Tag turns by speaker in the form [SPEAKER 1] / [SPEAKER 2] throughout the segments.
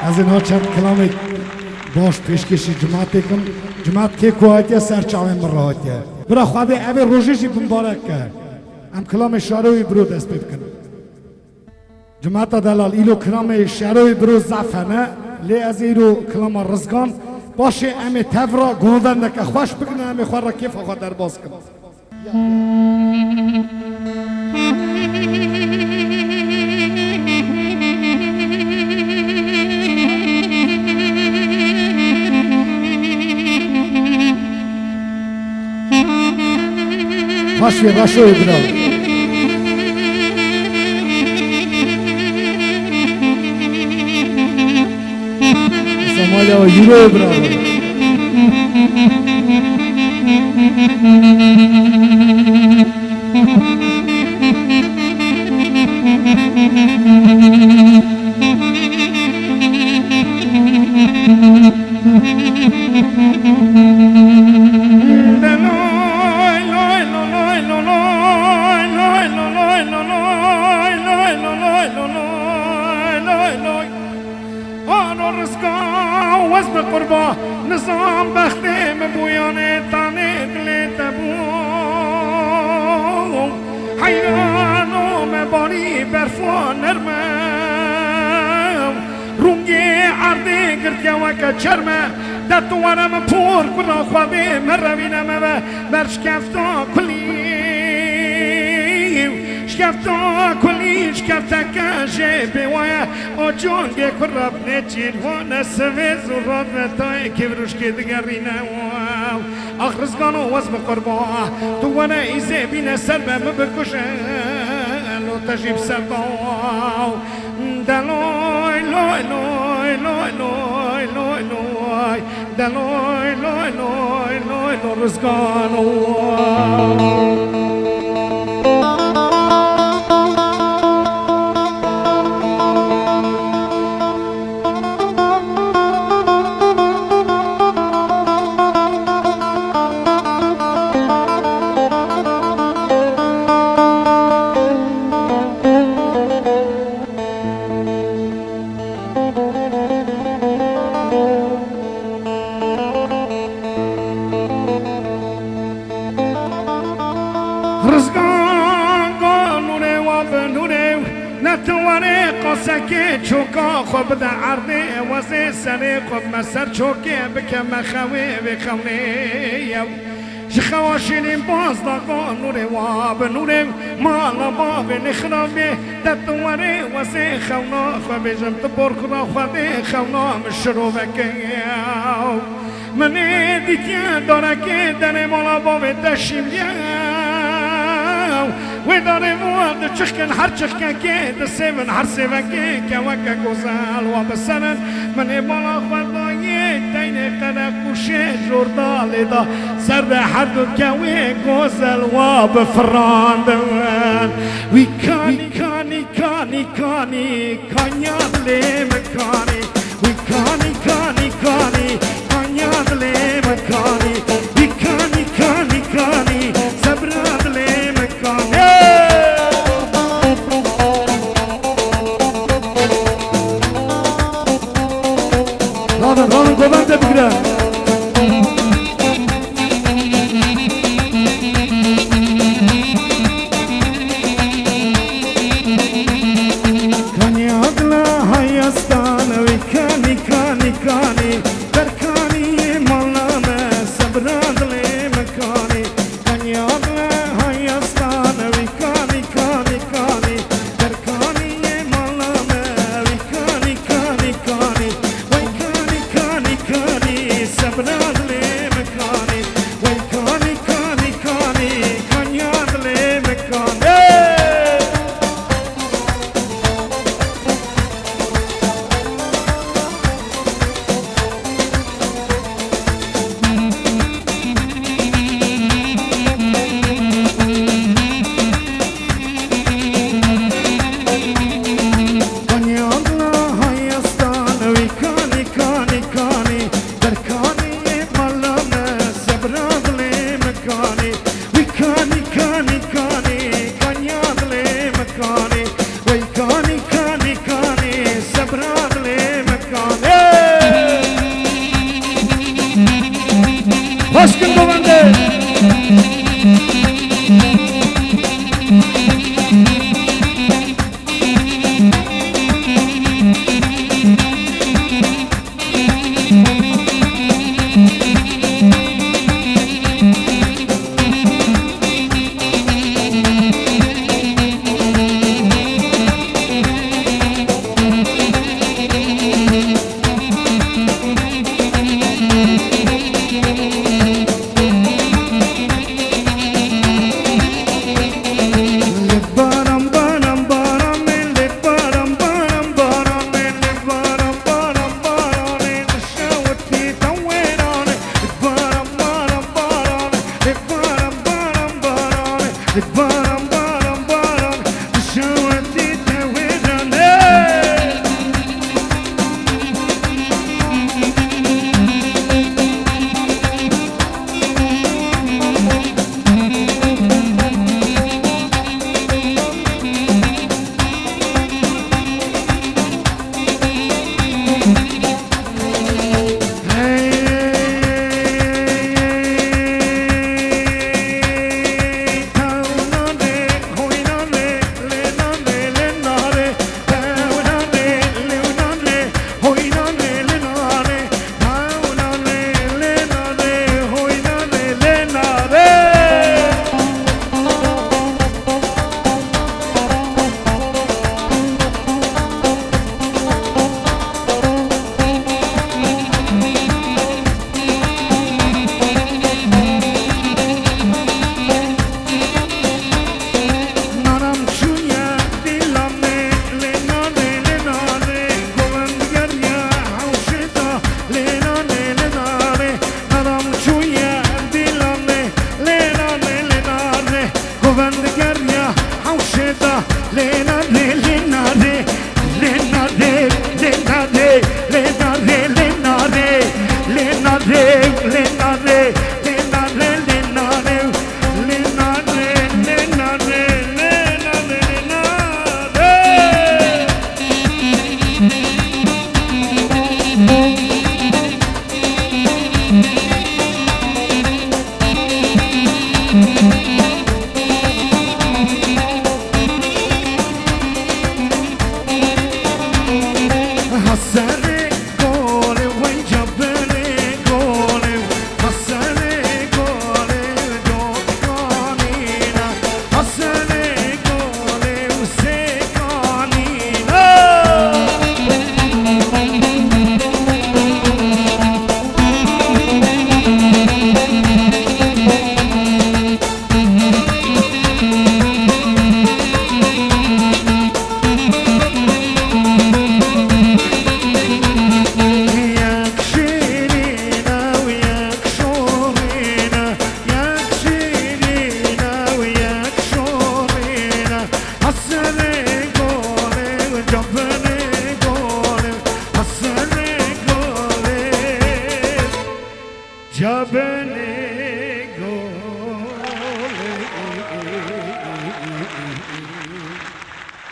[SPEAKER 1] از اینها چند کلامی باش پیشکشی جماعتی کن جماعت که کوهاتی سرچاوی مراحتی برا خواهده اوی روششی بمبارک که هم کلام شعروی برو دست بید کن جماعت دلال ایلو کلام شعروی برو زعفنه لی از ایلو کلام رزگان باشه امی تفرا گوندن نکه خوش بکنه امی خواه را کیف خواه در باز کن خوش بی رشوی برو سماlia و یورو برو قربا نظام بخته مبویانه تانه دلیت بو حیرانو مباری برفا نرمه رونگی عرده گرتیا وکا چرمه دتوارم پور کنا خواهده مروینم و برشکفتا کلی شکفتا کلی شکفتا کشه بیوایه آجانگه کرب نچیر و نسوه زورات متای که بروش که دگری نواو آخرزگانو وزم قربا تو ونه ایزه بینه سر بهم بکشه لو تجیب سر باو دلوی لوی لوی لوی لوی لوی لوی دلوی لوی لوی لوی لوی رزگانو سکه چوکا خوب در عرضه وزه سنه خوب مسر چوکه بکم خواه بخونه شخواشینیم باز داغا نور واب نور مالا باب نخرابه دتواره وزه خونا خواه بجم تبور خدا خواده خونا مشرو بکه منه دیتیان داره که دنه مالا باب دشیم و داره مواد چخکن هر چخکن که دسیون هر سیون که وکا گوزال و بسرن من بالا خواهدای تین قده کوشه جوردال دا سرد هر دو کوی گوزل و بفراندن وی کانی کانی کانی کانی کانیاد لیم کانی وی کانی کانی کانی کانیاد لیم کانی وی کانی کانی کانی سبراد لیم کانی رانو گوبنده بگیره کانی اغلا هایستان وی کانی کانی کانی برکانی مالامه سبراد لیم کانی کانی اغلا هایستان وی کانی کانی کانی برکانی مالامه وی کانی کانی کانی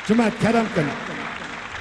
[SPEAKER 1] جماعة كرم کنید